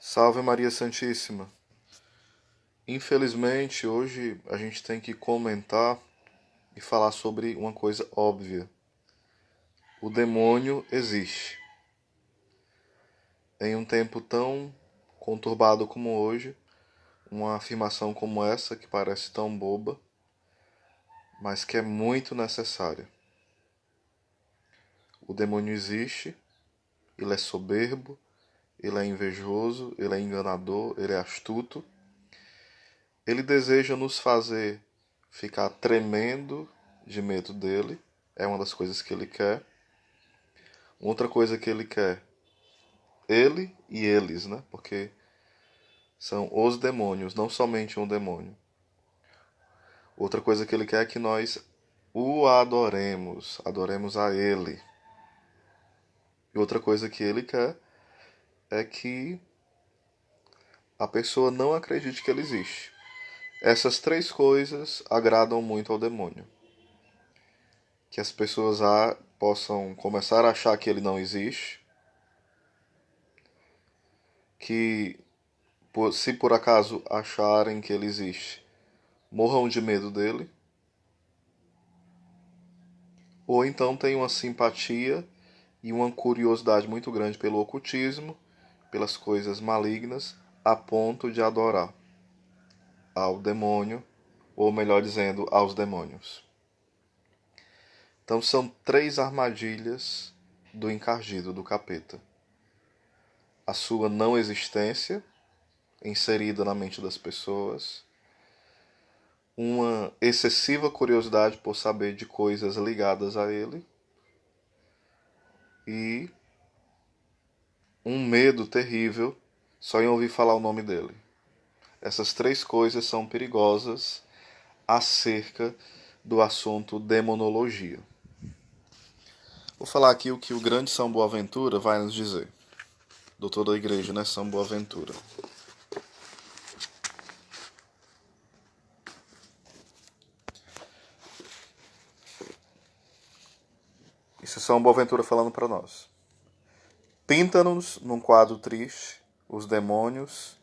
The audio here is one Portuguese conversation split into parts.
Salve Maria Santíssima. Infelizmente, hoje a gente tem que comentar e falar sobre uma coisa óbvia. O demônio existe. Em um tempo tão conturbado como hoje, uma afirmação como essa, que parece tão boba, mas que é muito necessária. O demônio existe, ele é soberbo, ele é invejoso, ele é enganador, ele é astuto. Ele deseja nos fazer ficar tremendo de medo dele, é uma das coisas que ele quer. Outra coisa que ele quer, ele e eles, né? Porque são os demônios, não somente um demônio. Outra coisa que ele quer é que nós o adoremos, adoremos a ele. E outra coisa que ele quer é que a pessoa não acredite que ele existe. Essas três coisas agradam muito ao demônio. Que as pessoas possam começar a achar que ele não existe, que se por acaso acharem que ele existe, morram de medo dele, ou então tenham uma simpatia e uma curiosidade muito grande pelo ocultismo, pelas coisas malignas, a ponto de adorar ao demônio, ou melhor dizendo, aos demônios. Então são três armadilhas do encardido, do capeta. A sua não existência, inserida na mente das pessoas, uma excessiva curiosidade por saber de coisas ligadas a ele e um medo terrível só em ouvir falar o nome dele. Essas três coisas são perigosas acerca do assunto demonologia. Vou falar aqui o que o grande São Boaventura vai nos dizer. Doutor da Igreja, né? São Boaventura. Isso é São Boaventura falando para nós. Pinta-nos num quadro triste os demônios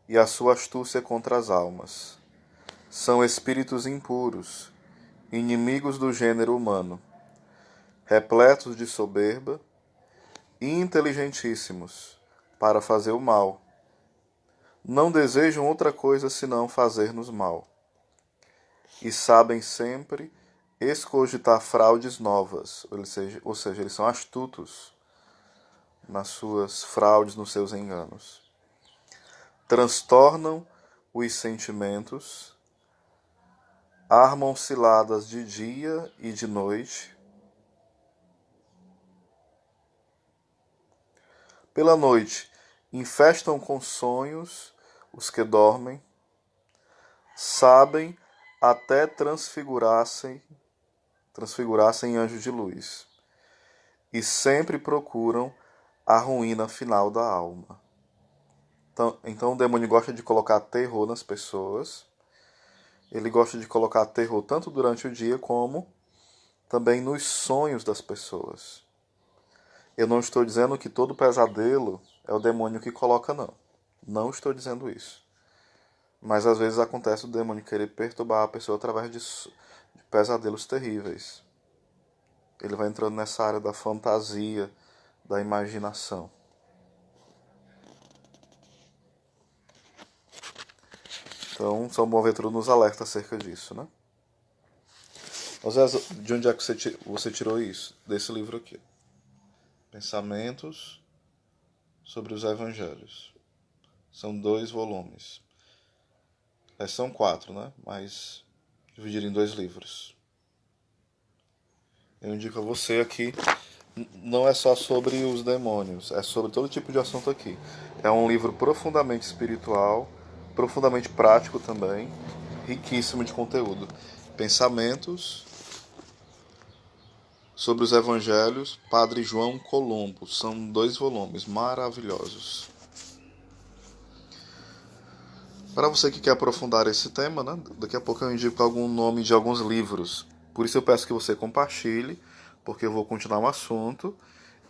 e a sua astúcia contra as almas. São espíritos impuros, inimigos do gênero humano, repletos de soberba e inteligentíssimos para fazer o mal. Não desejam outra coisa senão fazer-nos mal. E sabem sempre escogitar fraudes novas, ou seja, eles são astutos nas suas fraudes, nos seus enganos. Transtornam os sentimentos, armam ciladas de dia e de noite. Pela noite, infestam com sonhos os que dormem, sabem até transfigurar-se em anjos de luz, e sempre procuram a ruína final da alma. Então o demônio gosta de colocar terror nas pessoas. Ele gosta de colocar terror tanto durante o dia como também nos sonhos das pessoas. Eu não estou dizendo que todo pesadelo é o demônio que coloca, não. Não estou dizendo isso. Mas às vezes acontece o demônio querer perturbar a pessoa através de pesadelos terríveis. Ele vai entrando nessa área da fantasia, da imaginação. Então, São Boaventura nos alerta acerca disso, né? Osés, de onde é que você tirou isso? Desse livro aqui. Pensamentos sobre os Evangelhos. São 2 volumes. São 4, né? Mas dividido em 2 livros. Eu indico a você aqui, não é só sobre os demônios, é sobre todo tipo de assunto aqui. É um livro profundamente espiritual, profundamente prático também, riquíssimo de conteúdo. Pensamentos sobre os Evangelhos, Padre João Colombo. São 2 volumes maravilhosos. Para você que quer aprofundar esse tema, né, daqui a pouco eu indico algum nome de alguns livros. Por isso eu peço que você compartilhe, porque eu vou continuar o assunto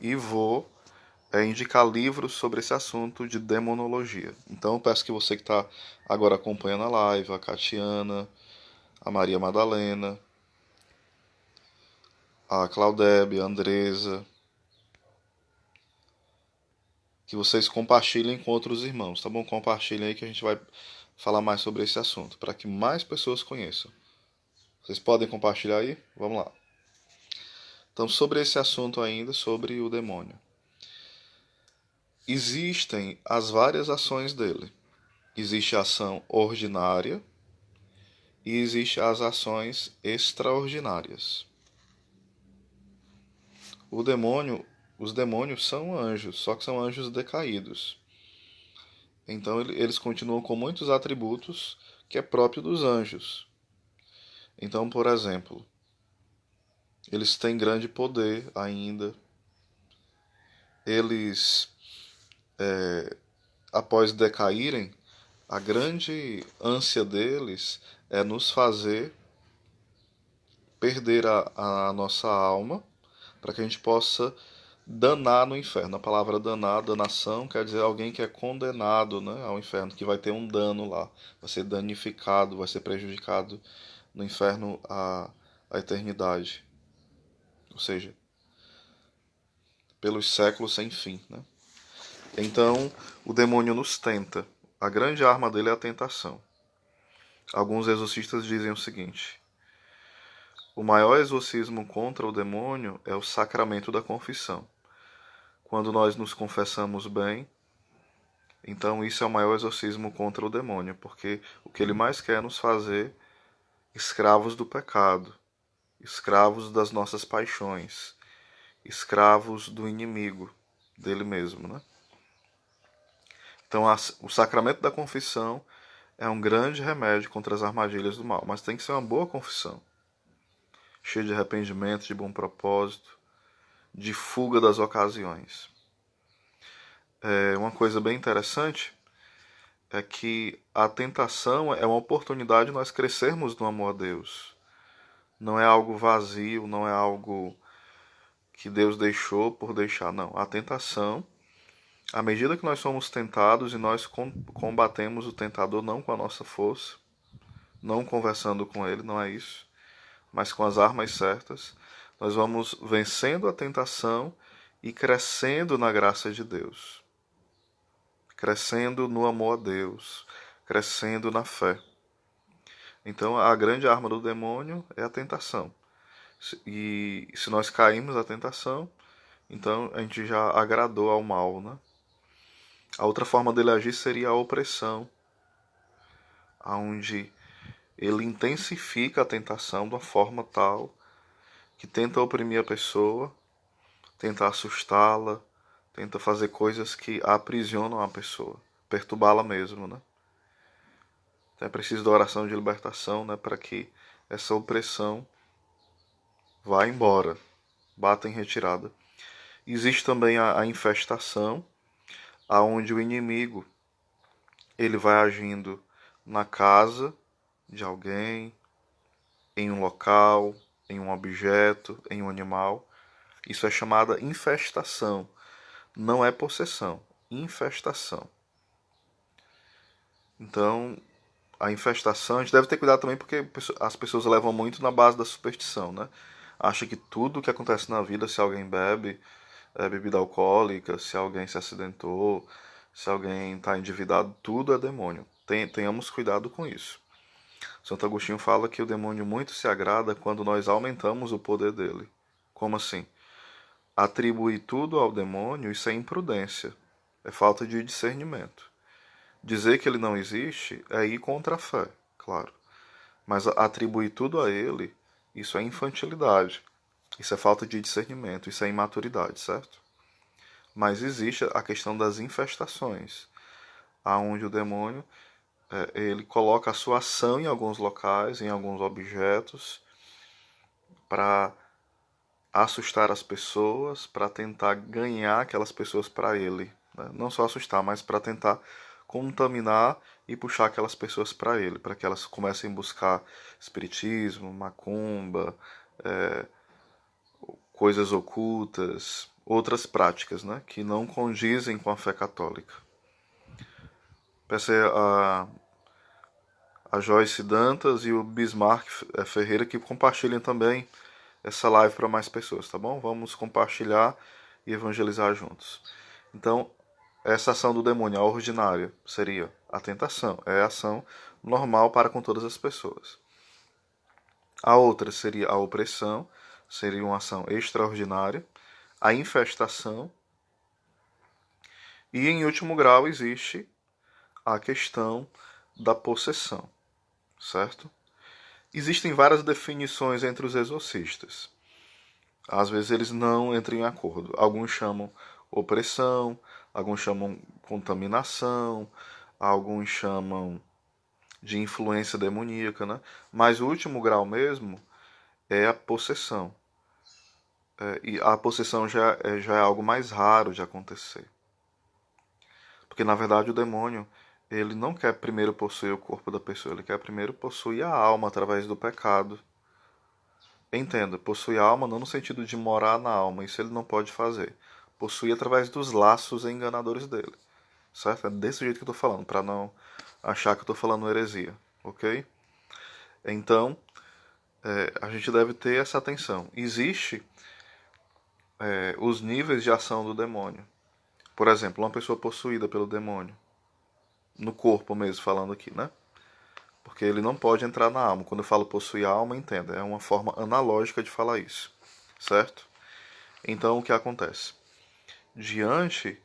e vou é indicar livros sobre esse assunto de demonologia. Então eu peço que você que está agora acompanhando a live, a Catiana, a Maria Madalena, a Claudebe, a Andresa, que vocês compartilhem com outros irmãos, tá bom? Compartilhem aí que a gente vai falar mais sobre esse assunto, para que mais pessoas conheçam. Vocês podem compartilhar aí? Vamos lá. Então, sobre esse assunto ainda, sobre o demônio. Existem as várias ações dele. Existe a ação ordinária e existe as ações extraordinárias. O demônio, os demônios são anjos, só que são anjos decaídos. Então eles continuam com muitos atributos que é próprio dos anjos. Então, por exemplo, eles têm grande poder ainda. Eles, após decaírem, a grande ânsia deles é nos fazer perder a nossa alma para que a gente possa danar no inferno. A palavra danar, danação, quer dizer alguém que é condenado, né, ao inferno, que vai ter um dano lá, vai ser danificado, vai ser prejudicado no inferno a eternidade. Ou seja, pelos séculos sem fim, né? Então, o demônio nos tenta. A grande arma dele é a tentação. Alguns exorcistas dizem o seguinte: o maior exorcismo contra o demônio é o sacramento da confissão. Quando nós nos confessamos bem, então isso é o maior exorcismo contra o demônio, porque o que ele mais quer é nos fazer escravos do pecado, escravos das nossas paixões, escravos do inimigo, dele mesmo, né? Então o sacramento da confissão é um grande remédio contra as armadilhas do mal, mas tem que ser uma boa confissão, cheia de arrependimento, de bom propósito, de fuga das ocasiões. Uma coisa bem interessante é que a tentação é uma oportunidade de nós crescermos no amor a Deus. Não é algo vazio, não é algo que Deus deixou por deixar, não. A tentação, à medida que nós somos tentados e nós combatemos o tentador não com a nossa força, não conversando com ele, não é isso, mas com as armas certas, nós vamos vencendo a tentação e crescendo na graça de Deus, crescendo no amor a Deus, crescendo na fé. Então a grande arma do demônio é a tentação. E se nós caímos na tentação, então a gente já agradou ao mal, né? A outra forma dele agir seria a opressão, onde ele intensifica a tentação de uma forma tal que tenta oprimir a pessoa, tenta assustá-la, tenta fazer coisas que aprisionam a pessoa, perturbá-la mesmo, né? Então é preciso da oração de libertação, né, para que essa opressão vá embora, bata em retirada. Existe também a infestação, aonde o inimigo ele vai agindo na casa de alguém, em um local, em um objeto, em um animal. Isso é chamada infestação. Não é possessão, infestação. Então, a infestação, a gente deve ter cuidado também porque as pessoas levam muito na base da superstição, né? Acha que tudo que acontece na vida, se alguém bebe bebida alcoólica, se alguém se acidentou, se alguém está endividado, tudo é demônio. Tenhamos cuidado com isso. Santo Agostinho fala que o demônio muito se agrada quando nós aumentamos o poder dele. Como assim? Atribuir tudo ao demônio, isso é imprudência, é falta de discernimento. Dizer que ele não existe é ir contra a fé, claro. Mas atribuir tudo a ele, isso é infantilidade. Isso é falta de discernimento, isso é imaturidade, certo? Mas existe a questão das infestações, aonde o demônio ele coloca a sua ação em alguns locais, em alguns objetos, para assustar as pessoas, para tentar ganhar aquelas pessoas para ele. Né? Não só assustar, mas para tentar contaminar e puxar aquelas pessoas para ele, para que elas comecem a buscar espiritismo, macumba, coisas ocultas, outras práticas, né, que não condizem com a fé católica. Peço a Joyce Dantas e o Bismarck Ferreira que compartilhem também essa live para mais pessoas, tá bom? Vamos compartilhar e evangelizar juntos. Então, essa ação do demônio, a ordinária, seria a tentação. É a ação normal para com todas as pessoas. A outra seria a opressão, seria uma ação extraordinária. A infestação. E, em último grau, existe a questão da possessão, certo? Existem várias definições entre os exorcistas. Às vezes eles não entram em acordo. Alguns chamam opressão, alguns chamam contaminação, alguns chamam de influência demoníaca, né? Mas o último grau mesmo é a possessão. E a possessão já é algo mais raro de acontecer. Porque, na verdade, o demônio, ele não quer primeiro possuir o corpo da pessoa, ele quer primeiro possuir a alma através do pecado. Entenda, possuir a alma não no sentido de morar na alma, isso ele não pode fazer. Possuir através dos laços enganadores dele. Certo? É desse jeito que eu estou falando, para não achar que eu estou falando heresia, ok? Então, a gente deve ter essa atenção. Existe os níveis de ação do demônio. Por exemplo, uma pessoa possuída pelo demônio, no corpo mesmo, falando aqui, né? Porque ele não pode entrar na alma. Quando eu falo possuir a alma, entenda, é uma forma analógica de falar isso, certo? Então, o que acontece? Diante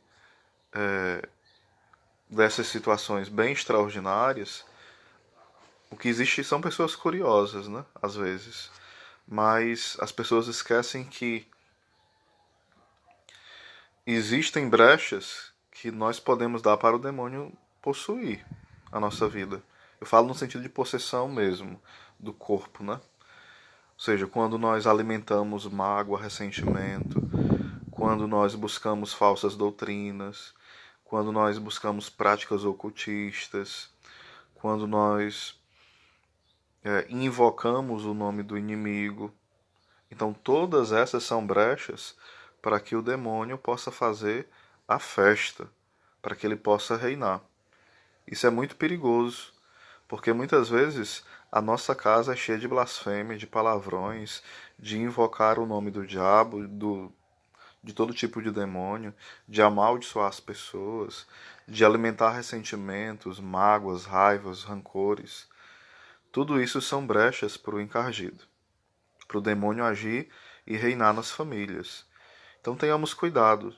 dessas situações bem extraordinárias, o que existe são pessoas curiosas, né? Às vezes. Mas as pessoas esquecem que existem brechas que nós podemos dar para o demônio possuir a nossa vida. Eu falo no sentido de possessão mesmo, do corpo, né? Ou seja, quando nós alimentamos mágoa, ressentimento, quando nós buscamos falsas doutrinas, quando nós buscamos práticas ocultistas, quando nós invocamos o nome do inimigo. Então, todas essas são brechas para que o demônio possa fazer a festa, para que ele possa reinar. Isso é muito perigoso, porque muitas vezes a nossa casa é cheia de blasfêmia, de palavrões, de invocar o nome do diabo, de todo tipo de demônio, de amaldiçoar as pessoas, de alimentar ressentimentos, mágoas, raivas, rancores. Tudo isso são brechas para o encardido, para o demônio agir e reinar nas famílias. Então tenhamos cuidado.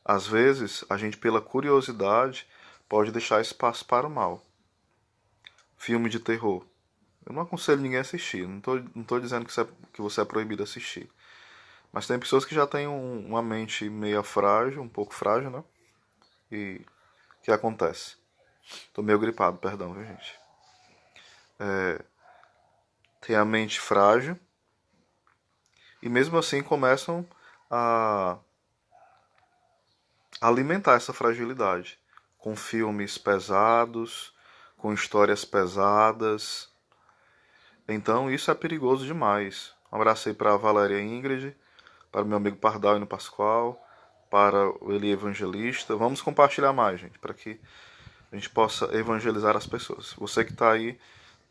Às vezes, a gente, pela curiosidade, pode deixar espaço para o mal. Filme de terror. Eu não aconselho ninguém a assistir. Não tô dizendo que você é proibido de assistir. Mas tem pessoas que já têm uma mente meio frágil, um pouco frágil, né? E o que acontece? Tô meio gripado, perdão, viu, gente? Tem a mente frágil e mesmo assim começam a alimentar essa fragilidade com filmes pesados, com histórias pesadas. Então isso é perigoso demais. Um abraço aí para a Valéria Ingrid, para o meu amigo Pardal e no Pascoal, para o Eli Evangelista. Vamos compartilhar mais, gente, para que a gente possa evangelizar as pessoas. Você que está aí,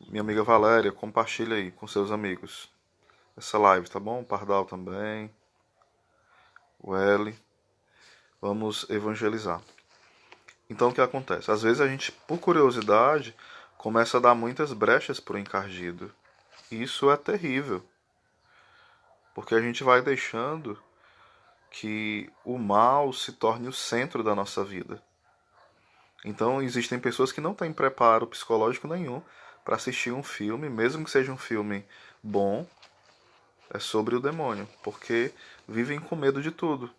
minha amiga Valéria, compartilha aí com seus amigos essa live, tá bom? O Pardal também, o Eli. Vamos evangelizar. Então o que acontece? Às vezes a gente, por curiosidade, começa a dar muitas brechas para o encardido. E isso é terrível. Porque a gente vai deixando que o mal se torne o centro da nossa vida. Então existem pessoas que não têm preparo psicológico nenhum para assistir um filme, mesmo que seja um filme bom, é sobre o demônio, porque vivem com medo de tudo.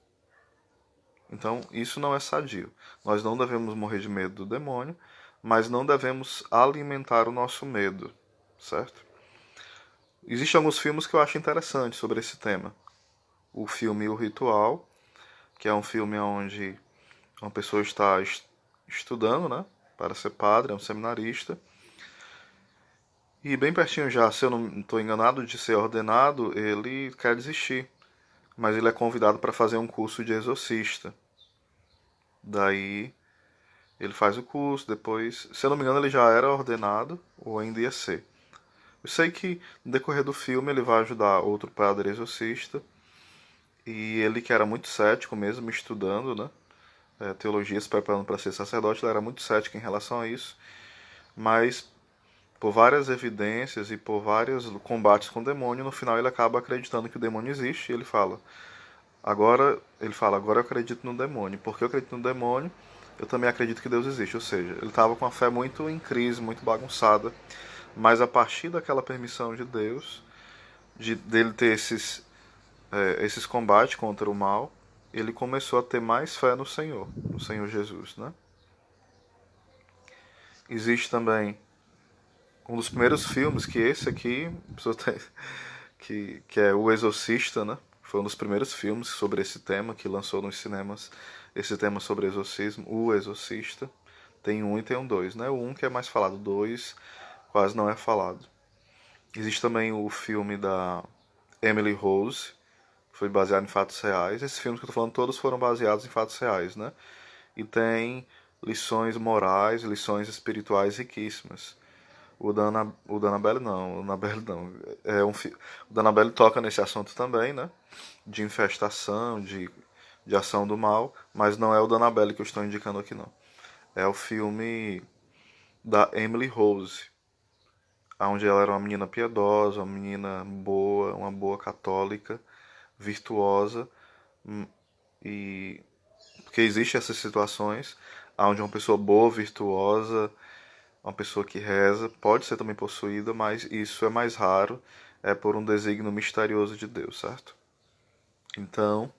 Então isso não é sadio. Nós não devemos morrer de medo do demônio, mas não devemos alimentar o nosso medo, certo? Existem alguns filmes que eu acho interessantes sobre esse tema. O filme O Ritual, que é um filme onde uma pessoa está estudando, né, para ser padre, é um seminarista. E bem pertinho já, se eu não estou enganado, de ser ordenado, ele quer desistir. mas ele é convidado para fazer um curso de exorcista. Daí ele faz o curso, depois, se eu não me engano, ele já era ordenado ou ainda ia ser. Eu sei que no decorrer do filme ele vai ajudar outro padre exorcista, e ele que era muito cético mesmo, estudando, né, teologia, se preparando para ser sacerdote, ele era muito cético em relação a isso, mas por várias evidências e por vários combates com o demônio, no final ele acaba acreditando que o demônio existe, e agora eu acredito no demônio. Porque eu acredito no demônio, eu também acredito que Deus existe. Ou seja, ele estava com a fé muito em crise, muito bagunçada, mas a partir daquela permissão de Deus, dele ter esses combates contra o mal, ele começou a ter mais fé no Senhor Jesus, né? Existe também um dos primeiros filmes, que esse aqui, que é O Exorcista, né? Foi um dos primeiros filmes sobre esse tema, que lançou nos cinemas esse tema sobre exorcismo, O Exorcista. Tem um e tem um dois, né? O um que é mais falado, o dois quase não é falado. Existe também o filme da Emily Rose, que foi baseado em fatos reais. Esses filmes que eu tô falando todos foram baseados em fatos reais, né? E tem lições morais, lições espirituais riquíssimas. O da Annabelle não, o da Annabelle toca nesse assunto também, né? De infestação, de ação do mal, mas não é o da Annabelle que eu estou indicando aqui, não. É o filme da Emily Rose, onde ela era uma menina piedosa, uma menina boa, uma boa católica, virtuosa, e porque existem essas situações onde uma pessoa boa, virtuosa, uma pessoa que reza, pode ser também possuída, mas isso é mais raro, é por um desígnio misterioso de Deus, certo? Então,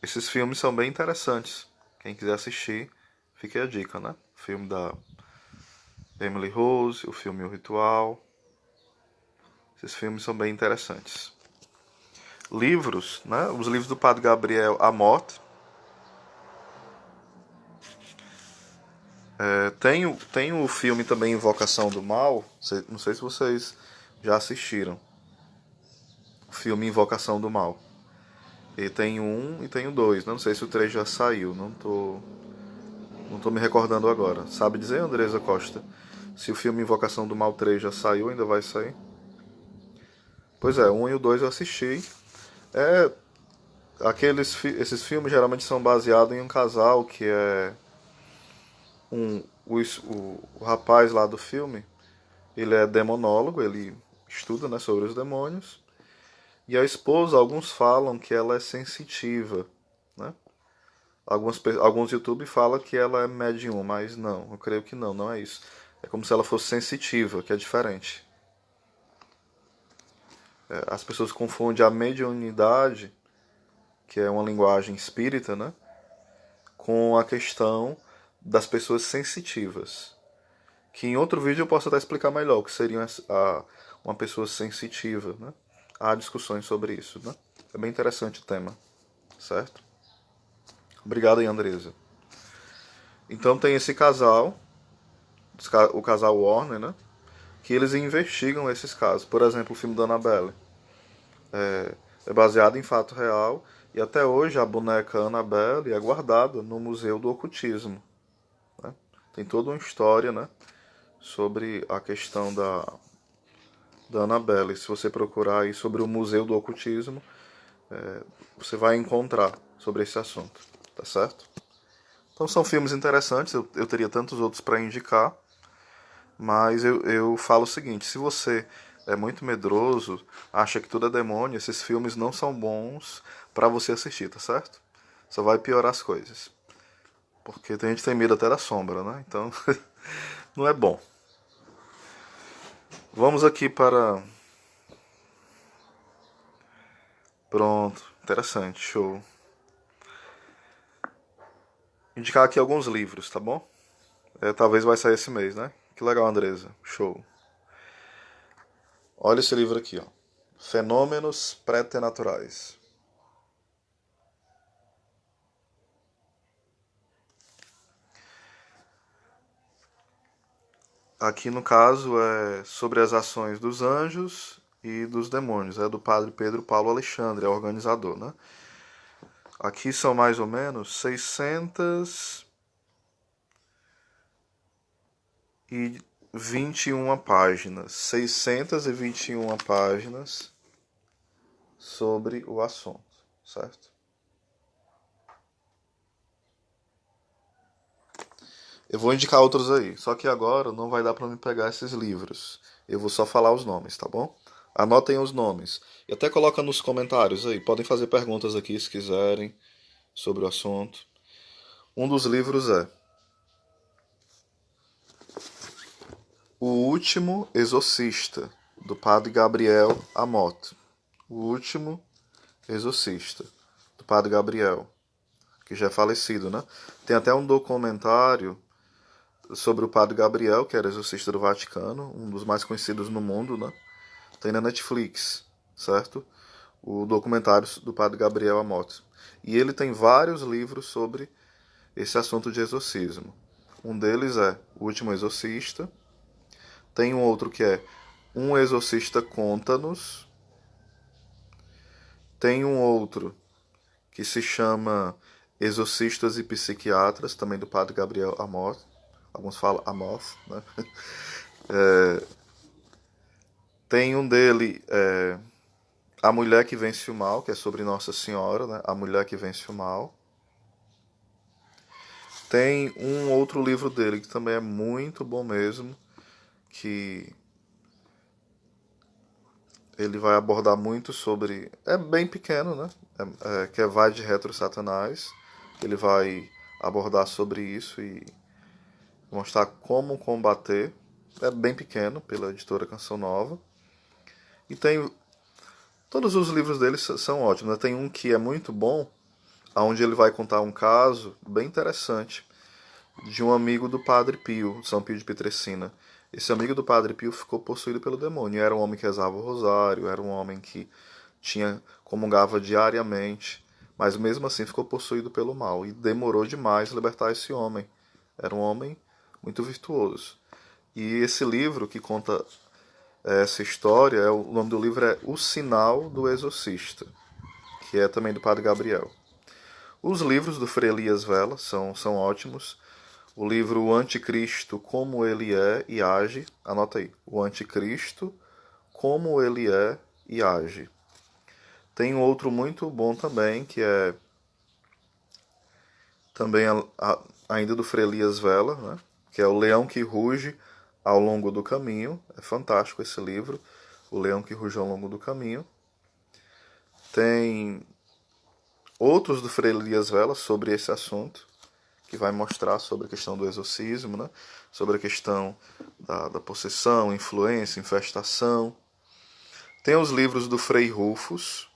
esses filmes são bem interessantes. Quem quiser assistir, fica a dica, né? O filme da Emily Rose, o filme O Ritual. Esses filmes são bem interessantes. Livros, né? Os livros do Padre Gabriel Amott. Tem o filme também Invocação do Mal. Não sei se vocês já assistiram. O filme Invocação do Mal. E tem um e tem o dois. Não sei se o três já saiu. Não tô me recordando agora. Sabe dizer, Andresa Costa? Se o filme Invocação do Mal 3 já saiu, ainda vai sair? Pois é, o 1 e o 2 eu assisti. É, esses filmes geralmente são baseados em um casal que é o rapaz lá do filme, ele é demonólogo, ele estuda, né, sobre os demônios. E a esposa, alguns falam que ela é sensitiva, né? Alguns YouTube falam que ela é medium, mas não, eu creio que não é isso. É como se ela fosse sensitiva, que é diferente. As pessoas confundem a mediunidade, que é uma linguagem espírita, né, com a questão das pessoas sensitivas. Que em outro vídeo eu posso até explicar melhor o que seria uma pessoa sensitiva, né? Há discussões sobre isso, né? É bem interessante o tema, certo? Obrigado aí, Andresa. Então tem esse casal, o casal Warner, né? Que eles investigam esses casos. Por exemplo, o filme da Annabelle. É baseado em fato real e até hoje a boneca Annabelle é guardada no Museu do Ocultismo. Né? Tem toda uma história, né, sobre a questão da Annabelle. Se você procurar aí sobre o Museu do Ocultismo, você vai encontrar sobre esse assunto, tá certo? Então são filmes interessantes, eu teria tantos outros para indicar, mas eu falo o seguinte: se você é muito medroso, acha que tudo é demônio, esses filmes não são bons para você assistir, tá certo? Só vai piorar as coisas. Porque tem gente que tem medo até da sombra, né? Então, não é bom. Vamos aqui para. Pronto, interessante, show. Indicar aqui alguns livros, tá bom? Talvez vai sair esse mês, né? Que legal, Andresa. Show. Olha esse livro aqui, ó. Fenômenos Preternaturais. Aqui no caso é sobre as ações dos anjos e dos Demônios. É do padre Pedro Paulo Alexandre, é organizador, né? Aqui são mais ou menos 621 páginas. 621 páginas sobre o assunto, certo? Eu vou indicar outros aí, só que agora não vai dar para me pegar esses livros. Eu vou só falar os nomes, tá bom? Anotem os nomes. E até coloca nos comentários aí. Podem fazer perguntas aqui se quiserem sobre o assunto. Um dos livros é O Último Exorcista, do padre Gabriel Amott. O Último Exorcista, do padre Gabriel, que já é falecido, né? Tem até um documentário sobre o padre Gabriel, que era exorcista do Vaticano, um dos mais conhecidos no mundo, né? Tem na Netflix, certo? O documentário do padre Gabriel Amott. E ele tem vários livros sobre esse assunto de exorcismo. Um deles é O Último Exorcista. Tem um outro que é Um Exorcista Conta-nos. Tem um outro que se chama Exorcistas e Psiquiatras, também do padre Gabriel Amott. Alguns falam Amott, né? Tem um dele, A Mulher que Vence o Mal, que é sobre Nossa Senhora, né? A Mulher que Vence o Mal. Tem um outro livro dele que também é muito bom mesmo, que ele vai abordar muito sobre... É bem pequeno, né? Que é Vai de Retro Satanás. Ele vai abordar sobre isso e mostrar como combater. É bem pequeno, pela editora Canção Nova. E tem... Todos os livros dele são ótimos, né? Tem um que é muito bom, onde ele vai contar um caso bem interessante de um amigo do Padre Pio, São Pio de Pietrelcina. Esse amigo do Padre Pio ficou possuído pelo demônio. Era um homem que rezava o rosário, era um homem que comungava diariamente, mas mesmo assim ficou possuído pelo mal. E demorou demais libertar esse homem. Era um homem muito virtuoso. E esse livro que conta essa história, o nome do livro é O Sinal do Exorcista, que é também do Padre Gabriel. Os livros do Frei Elias Vela são ótimos. O livro O Anticristo, Como Ele É e Age. Anota aí. O Anticristo, Como Ele É e Age. Tem um outro muito bom também, que é também ainda do Frei Elias Vela, né? Que é O Leão que Ruge ao Longo do Caminho. É fantástico esse livro. O Leão que Ruge ao Longo do Caminho. Tem outros do Frei Elias Vela sobre esse assunto, que vai mostrar sobre a questão do exorcismo, né? Sobre a questão da possessão, influência, infestação. Tem os livros do Frei Rufus.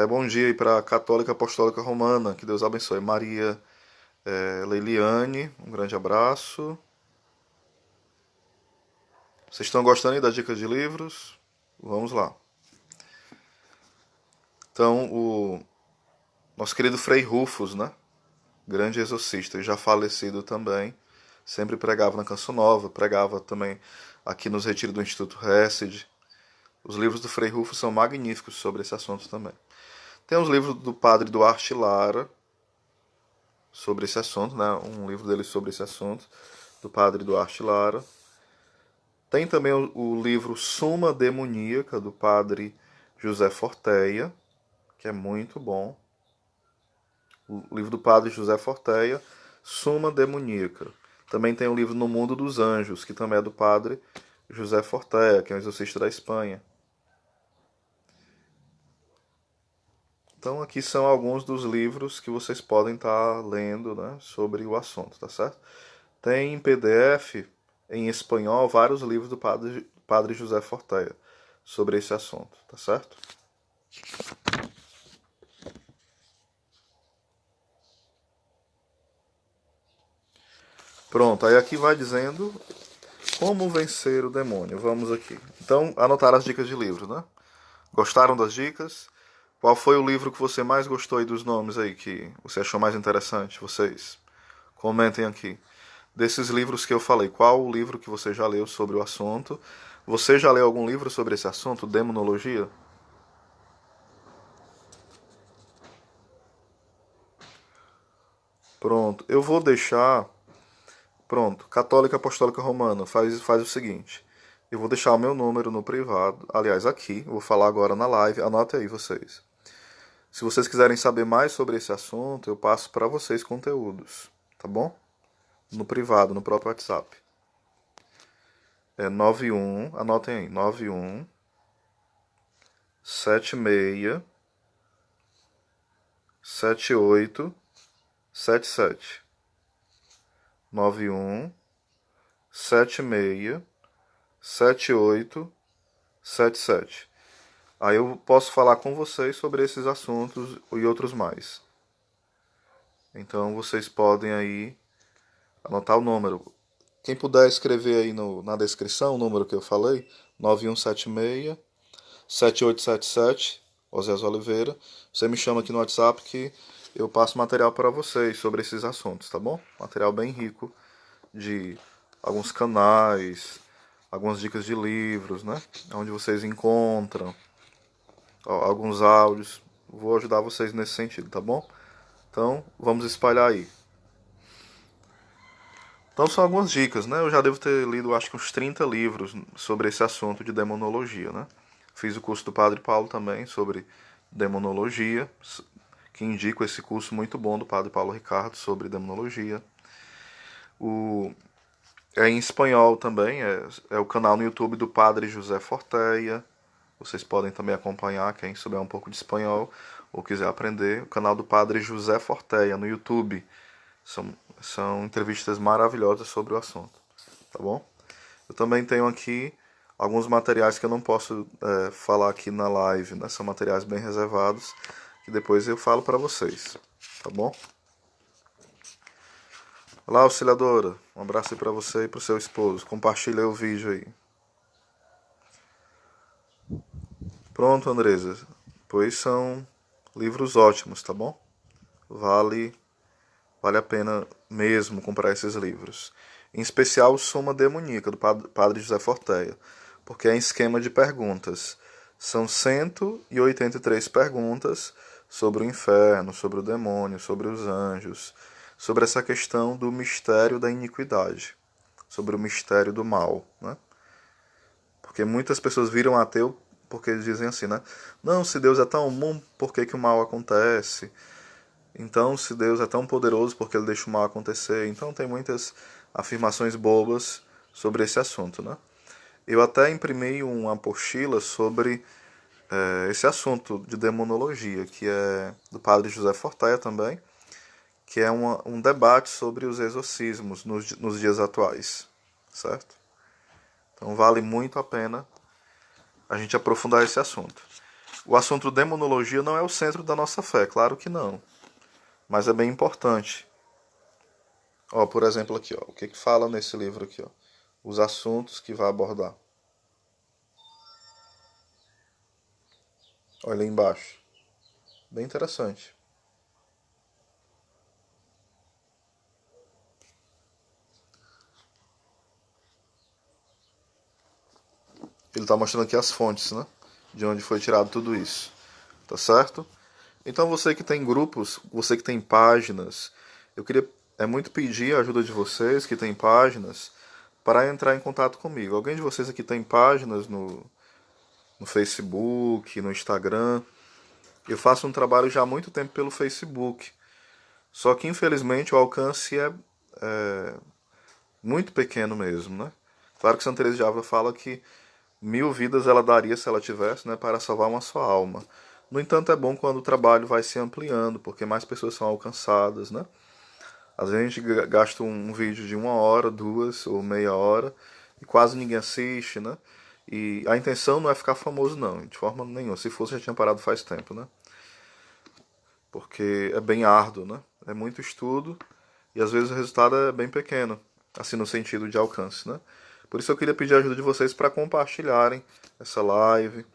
Bom dia aí para a Católica Apostólica Romana, que Deus abençoe. Maria Leiliane, um grande abraço. Vocês estão gostando aí das dicas de livros? Vamos lá. Então, o nosso querido Frei Rufus, né? Grande exorcista, já falecido também, sempre pregava na Canção Nova, pregava também aqui nos retiros do Instituto Hesed. Os livros do Frei Rufus são magníficos sobre esse assunto também. Tem os livros do padre Duarte Lara sobre esse assunto, né? Um livro dele sobre esse assunto, do padre Duarte Lara. Tem também o livro Suma Demoníaca, do padre José Forteia, que é muito bom. O livro do padre José Forteia, Suma Demoníaca. Também tem o livro No Mundo dos Anjos, que também é do padre José Forteia, que é um exorcista da Espanha. Então aqui são alguns dos livros que vocês podem estar lendo, né, sobre o assunto, tá certo? Tem em PDF, em espanhol, vários livros do padre José Forteia sobre esse assunto, tá certo? Pronto, aí aqui vai dizendo como vencer o demônio. Vamos aqui. Então, anotar as dicas de livro, né? Gostaram das dicas? Qual foi o livro que você mais gostou aí dos nomes aí, que você achou mais interessante? Vocês comentem aqui. Desses livros que eu falei, qual o livro que você já leu sobre o assunto? Você já leu algum livro sobre esse assunto, demonologia? Pronto, eu vou deixar. Pronto, Católica Apostólica Romana, faz o seguinte. Eu vou deixar o meu número no privado, aliás, aqui, eu vou falar agora na live, anote aí vocês. Se vocês quiserem saber mais sobre esse assunto, eu passo para vocês conteúdos, tá bom? No privado, no próprio WhatsApp. É 91, anotem aí, 91 76 78 77. 91 76 78 77. Aí eu posso falar com vocês sobre esses assuntos e outros mais. Então vocês podem aí anotar o número. Quem puder escrever aí na descrição o número que eu falei, 9176 7877, Osés Oliveira. Você me chama aqui no WhatsApp que eu passo material para vocês sobre esses assuntos, tá bom? Material bem rico de alguns canais, algumas dicas de livros, né? Onde vocês encontram alguns áudios. Vou ajudar vocês nesse sentido, tá bom? Então, vamos espalhar aí. Então são algumas dicas, né? Eu já devo ter lido acho que uns 30 livros sobre esse assunto de demonologia, né? Fiz o curso do Padre Paulo também sobre demonologia, que indico esse curso muito bom do Padre Paulo Ricardo sobre demonologia. É em espanhol também, é o canal no YouTube do Padre José Forteia. Vocês podem também acompanhar, quem souber um pouco de espanhol ou quiser aprender, o canal do Padre José Forteia no YouTube. São entrevistas maravilhosas sobre o assunto, tá bom? Eu também tenho aqui alguns materiais que eu não posso falar aqui na live, né? São materiais bem reservados, que depois eu falo para vocês, tá bom? Olá, auxiliadora. Um abraço aí para você e para o seu esposo. Compartilha o vídeo aí. Pronto, Andresa. Pois são livros ótimos, tá bom? Vale a pena mesmo comprar esses livros. Em especial o Suma Demoníaca, do Padre José Forteia, porque é em esquema de perguntas. São 183 perguntas sobre o inferno, sobre o demônio, sobre os anjos, sobre essa questão do mistério da iniquidade, sobre o mistério do mal, né? Porque muitas pessoas viram ateu porque eles dizem assim, né? Não, se Deus é tão bom, por que o mal acontece? Então, se Deus é tão poderoso, porque ele deixa o mal acontecer? Então, tem muitas afirmações bobas sobre esse assunto, né? Eu até imprimi uma apostila sobre esse assunto de demonologia, que é do Padre José Forteia também, que é um debate sobre os exorcismos nos dias atuais, certo? Então, vale muito a pena a gente aprofundar esse assunto. O assunto demonologia não é o centro da nossa fé, claro que não. Mas é bem importante. Ó, por exemplo aqui, ó, o que fala nesse livro aqui, ó? Os assuntos que vai abordar. Olha aí embaixo. Bem interessante. Ele está mostrando aqui as fontes, né? De onde foi tirado tudo isso. Tá certo? Então você que tem grupos, você que tem páginas, eu queria muito pedir a ajuda de vocês que tem páginas para entrar em contato comigo. Alguém de vocês aqui tem páginas no Facebook, no Instagram? Eu faço um trabalho já há muito tempo pelo Facebook. Só que infelizmente o alcance é muito pequeno mesmo, né? Claro que Santa Teresa de Ávila fala que 1000 vidas ela daria se ela tivesse, né, para salvar uma só alma. No entanto, é bom quando o trabalho vai se ampliando, porque mais pessoas são alcançadas, né? Às vezes a gente gasta um vídeo de 1 hora, 2 ou meia hora e quase ninguém assiste, né? E a intenção não é ficar famoso, não, de forma nenhuma. Se fosse, já tinha parado faz tempo, né? Porque é bem árduo, né? É muito estudo e às vezes o resultado é bem pequeno, assim no sentido de alcance, né? Por isso eu queria pedir a ajuda de vocês para compartilharem essa live.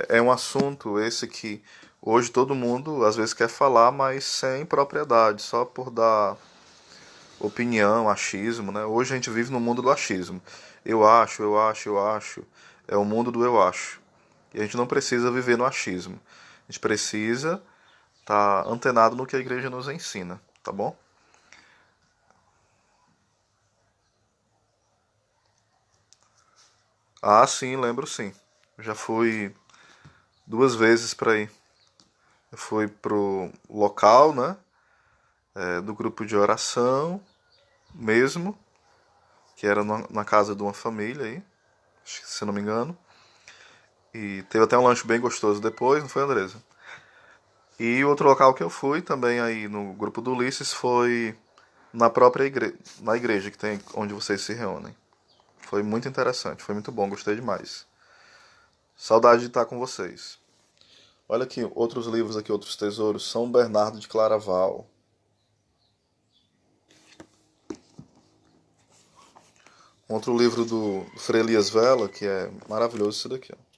É um assunto esse que hoje todo mundo às vezes quer falar, mas sem propriedade, só por dar opinião, achismo, né? Hoje a gente vive no mundo do achismo. eu acho. É o mundo do eu acho. E a gente não precisa viver no achismo. A gente precisa estar antenado no que a igreja nos ensina, tá bom? Ah, sim, lembro sim. Eu já fui 2 vezes para aí. Eu fui pro local, né? Do grupo de oração mesmo, que era na casa de uma família aí, se não me engano. E teve até um lanche bem gostoso depois, não foi, Andresa? E o outro local que eu fui também aí no grupo do Ulisses foi na própria igreja, na igreja que tem onde vocês se reúnem. Foi muito interessante, foi muito bom, gostei demais. Saudade de estar com vocês. Olha aqui, outros livros aqui, outros tesouros. São Bernardo de Claraval. Outro livro do Frei Elias Vela, que é maravilhoso esse daqui, ó.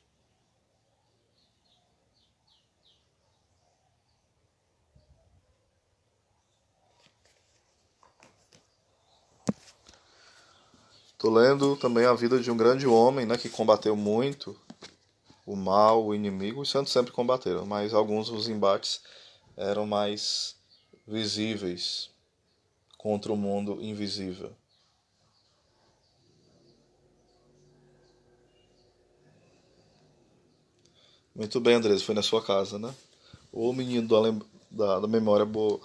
Tô lendo também a vida de um grande homem, né, que combateu muito o mal, o inimigo. Os santos sempre combateram, mas alguns dos embates eram mais visíveis contra o mundo invisível. Muito bem, Andres, foi na sua casa, né? Ô menino da memória boa.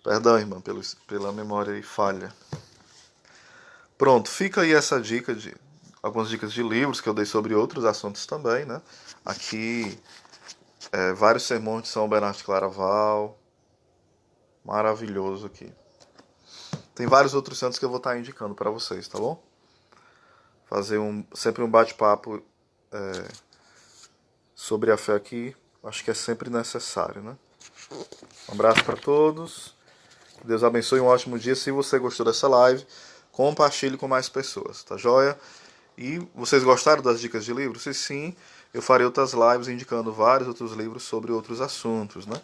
Perdão, irmã, pela memória e falha. Pronto, fica aí essa dica de algumas dicas de livros que eu dei sobre outros assuntos também, né? Aqui, vários sermões de São Bernardo de Claraval, maravilhoso aqui. Tem vários outros santos que eu vou estar indicando para vocês, tá bom? Fazer sempre um bate-papo sobre a fé aqui, acho que é sempre necessário, né? Um abraço para todos. Que Deus abençoe, um ótimo dia. Se você gostou dessa live, compartilhe com mais pessoas, tá joia? E vocês gostaram das dicas de livros? Se sim, eu farei outras lives indicando vários outros livros sobre outros assuntos, né?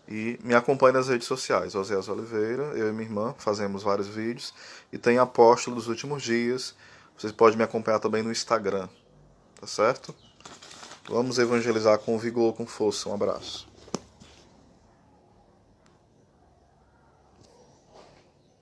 E me acompanhe nas redes sociais, Oséias Oliveira, eu e minha irmã fazemos vários vídeos. E tem Apóstolo dos Últimos Dias. Vocês podem me acompanhar também no Instagram, tá certo? Vamos evangelizar com vigor, com força. Um abraço.